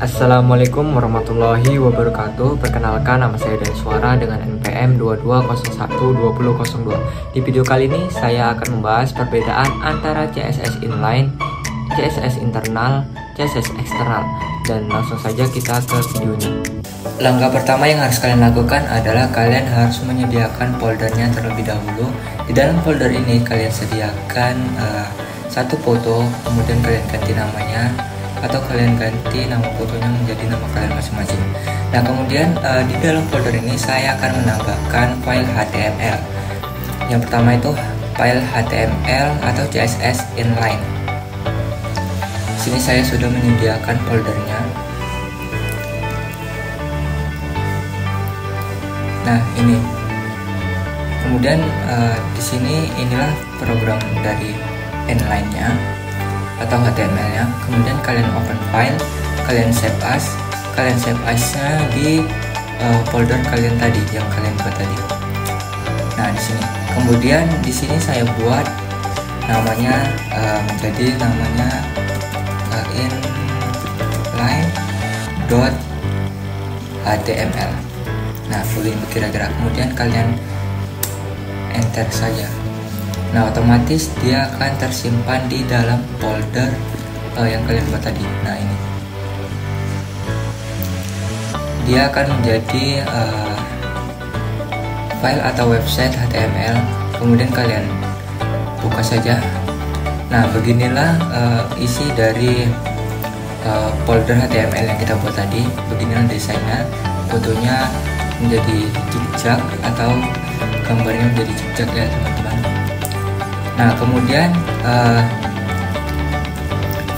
Assalamualaikum warahmatullahi wabarakatuh. Perkenalkan, nama saya Dan Suara dengan NPM 22012002. Di video kali ini saya akan membahas perbedaan antara CSS inline, CSS internal, CSS eksternal. Dan langsung saja kita ke videonya. Langkah pertama yang harus kalian lakukan adalah kalian harus menyediakan foldernya terlebih dahulu. Di dalam folder ini kalian sediakan satu foto, kemudian kalian ganti namanya, atau kalian ganti nama fotonya menjadi nama kalian masing-masing. Nah, kemudian di dalam folder ini saya akan menambahkan file HTML. Yang pertama itu file HTML atau CSS inline. Sini saya sudah menyediakan foldernya. Nah, ini. Kemudian di sini inilah program dari inline-nya atau HTML-nya. Kemudian kalian open file, kalian save as-nya di folder kalian tadi yang kalian buat tadi. Nah, di sini. Kemudian di sini saya buat namanya menjadi namanya inline.html. Nah, full ini kira-kira. Kemudian kalian enter saja. Nah, otomatis dia akan tersimpan di dalam folder yang kalian buat tadi. Nah, ini dia akan menjadi file atau website HTML. Kemudian kalian buka saja. Nah, beginilah isi dari folder HTML yang kita buat tadi. Beginilah desainnya. Fotonya menjadi zigzag atau gambarnya menjadi zigzag ya, teman-teman. Nah, kemudian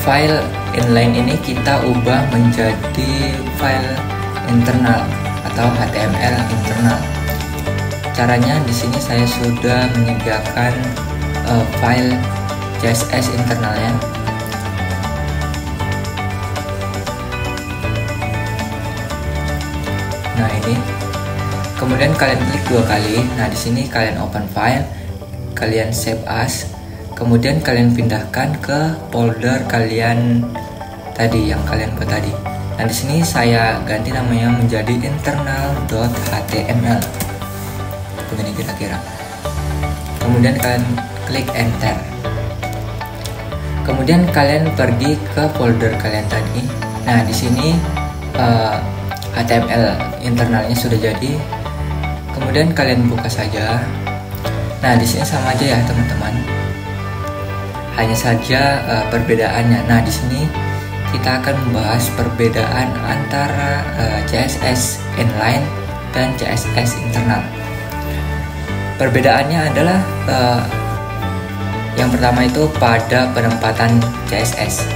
file inline ini kita ubah menjadi file internal atau HTML internal. Caranya di sini saya sudah menyediakan file CSS internalnya. Nah, ini. Kemudian kalian klik dua kali. Nah, di sini kalian open file, kalian save as, kemudian kalian pindahkan ke folder kalian tadi yang kalian buat tadi. Nah, di sini saya ganti namanya menjadi internal.html. Begini kira-kira. Kemudian kalian klik enter. Kemudian kalian pergi ke folder kalian tadi. Nah, di sini HTML internalnya sudah jadi. Kemudian kalian buka saja. Nah, di sini sama aja ya, teman-teman. Hanya saja perbedaannya. Nah, di sini kita akan membahas perbedaan antara CSS inline dan CSS internal. Perbedaannya adalah yang pertama itu pada penempatan CSS.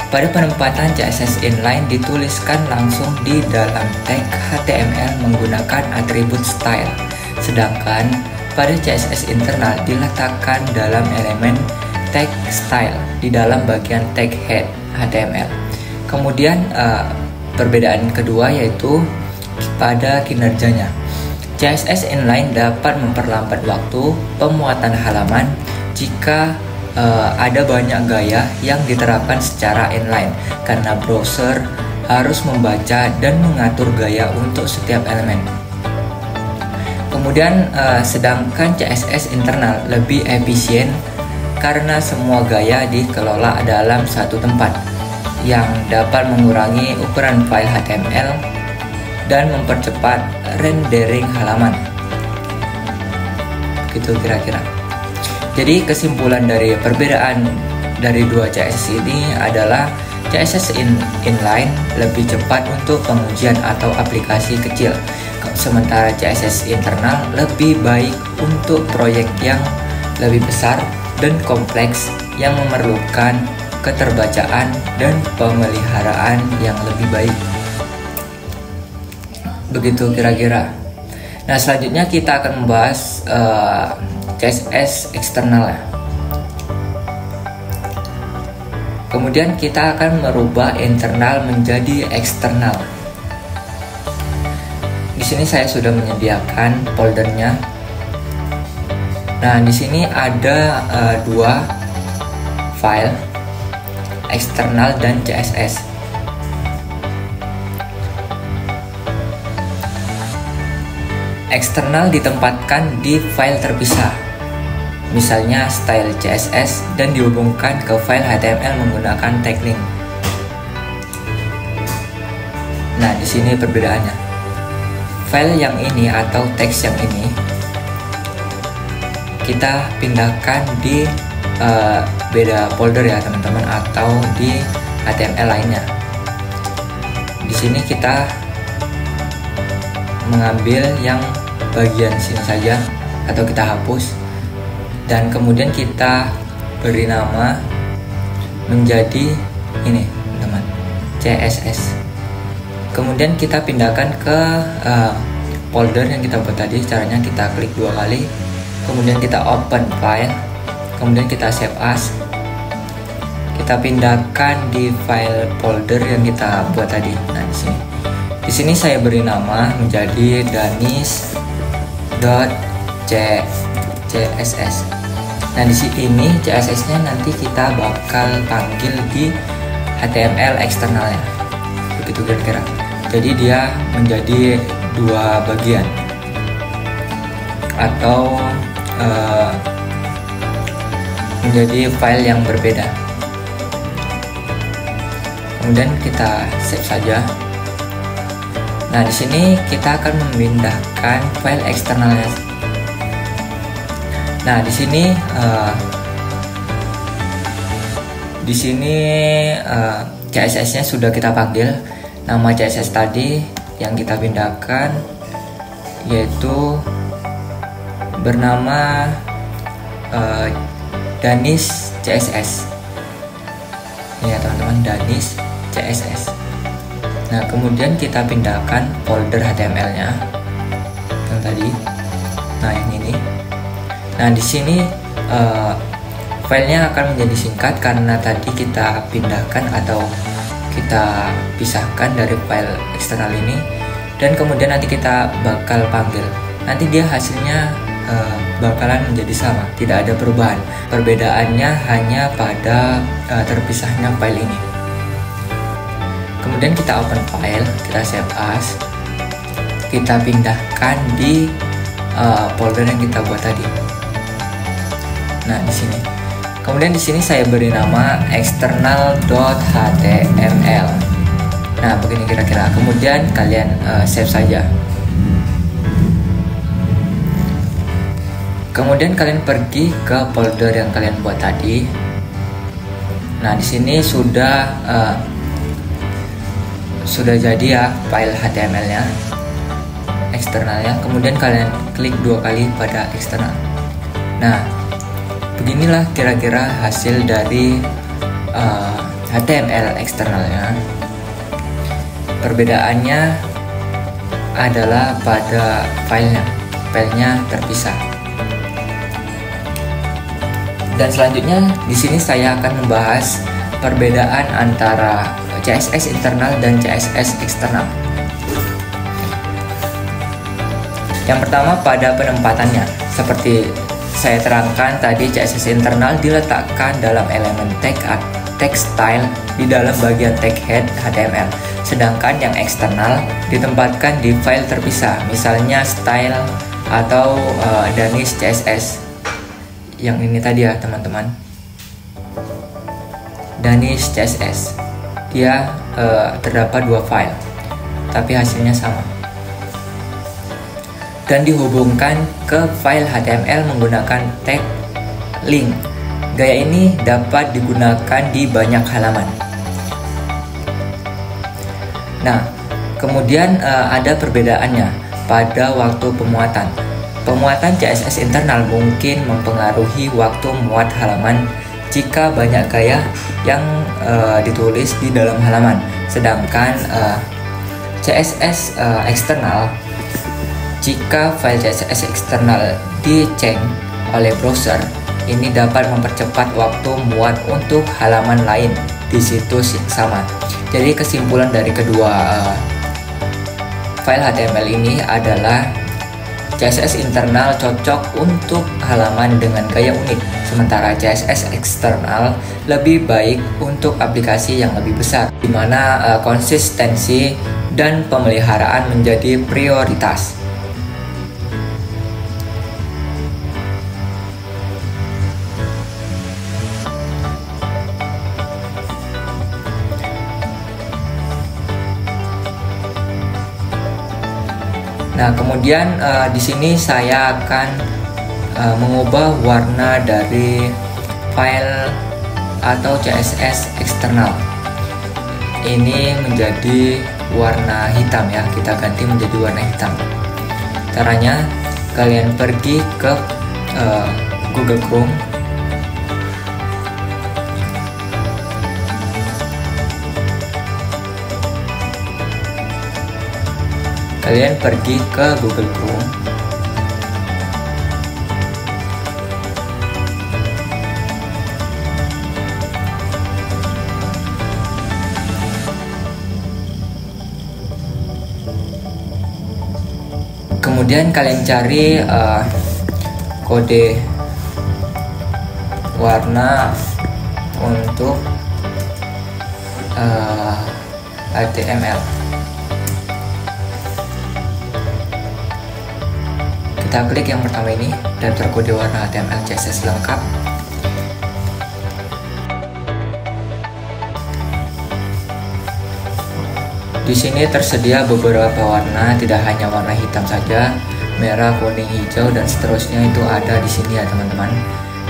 Pada penempatan CSS inline dituliskan langsung di dalam tag HTML menggunakan atribut style. Sedangkan pada CSS internal diletakkan dalam elemen tag style di dalam bagian tag head HTML. Kemudian perbedaan kedua yaitu pada kinerjanya. CSS inline dapat memperlambat waktu pemuatan halaman jika ada banyak gaya yang diterapkan secara inline karena browser harus membaca dan mengatur gaya untuk setiap elemen. Kemudian sedangkan CSS internal lebih efisien karena semua gaya dikelola dalam satu tempat yang dapat mengurangi ukuran file HTML dan mempercepat rendering halaman. Gitu kira-kira. Jadi kesimpulan dari perbedaan dari dua CSS ini adalah CSS inline lebih cepat untuk pengujian atau aplikasi kecil, sementara CSS internal lebih baik untuk proyek yang lebih besar dan kompleks yang memerlukan keterbacaan dan pemeliharaan yang lebih baik. Begitu kira-kira. Nah, selanjutnya kita akan membahas CSS eksternal. Kemudian kita akan merubah internal menjadi eksternal. Di sini saya sudah menyediakan foldernya. Nah, di sini ada dua file, eksternal dan CSS. eksternal ditempatkan di file terpisah, misalnya style CSS, dan dihubungkan ke file HTML menggunakan tag link. Nah, di sini perbedaannya. File yang ini atau teks yang ini kita pindahkan di beda folder ya teman-teman, atau di HTML lainnya. Di sini kita mengambil yang bagian sini saja atau kita hapus, dan kemudian kita beri nama menjadi ini teman, CSS. Kemudian kita pindahkan ke folder yang kita buat tadi. Caranya kita klik 2 kali, kemudian kita open file, kemudian kita save as. Kita pindahkan di file folder yang kita buat tadi. Nah, di sini saya beri nama menjadi danis.css. Nah, di sini CSS-nya nanti kita bakal panggil di HTML eksternalnya. Begitu kira-kira. Jadi dia menjadi 2 bagian atau menjadi file yang berbeda. Kemudian kita save saja. Nah, di sini kita akan memindahkan file eksternalnya. Nah, di sini CSS-nya sudah kita panggil. Nama CSS tadi yang kita pindahkan yaitu bernama Danis CSS. Ya teman-teman, Danis CSS. Nah, kemudian kita pindahkan folder HTML-nya yang tadi. Nah, yang ini. Nah, di sini filenya akan menjadi singkat karena tadi kita pindahkan atau kita pisahkan dari file eksternal ini, dan kemudian nanti kita bakal panggil. Nanti dia hasilnya bakalan menjadi sama, tidak ada perubahan. Perbedaannya hanya pada terpisahnya file ini. Kemudian kita open file, kita save as, kita pindahkan di folder yang kita buat tadi. Nah, di sini. Kemudian di sini saya beri nama external.html. Nah, begini kira-kira. Kemudian kalian save saja. Kemudian kalian pergi ke folder yang kalian buat tadi. Nah, di sini sudah jadi ya file HTML-nya, eksternalnya. Kemudian kalian klik 2 kali pada eksternal. Nah, beginilah kira-kira hasil dari HTML eksternalnya. Perbedaannya adalah pada filenya terpisah. Dan selanjutnya di sini saya akan membahas perbedaan antara CSS internal dan CSS eksternal. Yang pertama pada penempatannya. Seperti saya terangkan tadi, CSS internal diletakkan dalam elemen tag style di dalam bagian tag head HTML. Sedangkan yang eksternal ditempatkan di file terpisah, misalnya style atau Danis CSS. Yang ini tadi ya teman-teman, Danis CSS. Dia terdapat 2 file, tapi hasilnya sama. Dan dihubungkan ke file HTML menggunakan tag link. Gaya ini dapat digunakan di banyak halaman. Nah, kemudian ada perbedaannya pada waktu pemuatan. Pemuatan CSS internal mungkin mempengaruhi waktu muat halaman jika banyak gaya yang ditulis di dalam halaman. Sedangkan CSS eksternal, jika file CSS eksternal dicek oleh browser, ini dapat mempercepat waktu muat untuk halaman lain di situs yang sama. Jadi kesimpulan dari kedua file HTML ini adalah CSS internal cocok untuk halaman dengan gaya unik, sementara CSS eksternal lebih baik untuk aplikasi yang lebih besar, di mana konsistensi dan pemeliharaan menjadi prioritas. Nah, kemudian di sini saya akan mengubah warna dari file atau CSS eksternal ini menjadi warna hitam ya. Kita ganti menjadi warna hitam. Caranya kalian pergi ke Google Chrome, kalian pergi ke Google Chrome, kemudian kalian cari kode warna untuk HTML. Kita klik yang pertama ini, daftar kode warna HTML CSS lengkap. Di sini tersedia beberapa warna, tidak hanya warna hitam saja, merah, kuning, hijau, dan seterusnya itu ada di sini ya teman-teman.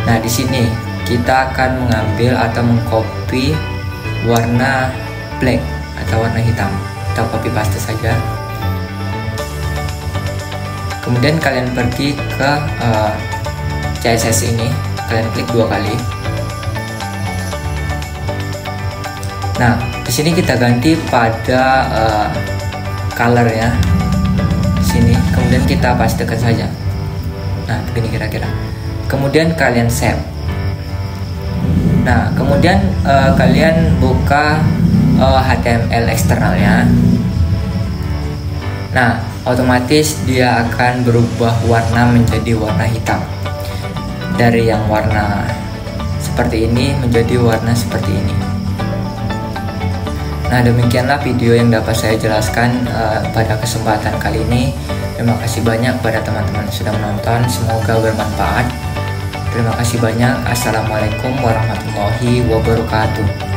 Nah, di sini kita akan mengambil atau mengcopy warna black atau warna hitam. Kita copy paste saja. Kemudian kalian pergi ke CSS ini, kalian klik 2 kali. Nah, di sini kita ganti pada colornya di sini. Kemudian kita pastekan saja. Nah, begini kira-kira. Kemudian kalian save. Nah, kemudian kalian buka HTML eksternalnya. Nah, otomatis dia akan berubah warna menjadi warna hitam. Dari yang warna seperti ini menjadi warna seperti ini. Nah, demikianlah video yang dapat saya jelaskan pada kesempatan kali ini. Terima kasih banyak pada teman-teman yang sudah menonton. Semoga bermanfaat. Terima kasih banyak. Assalamualaikum warahmatullahi wabarakatuh.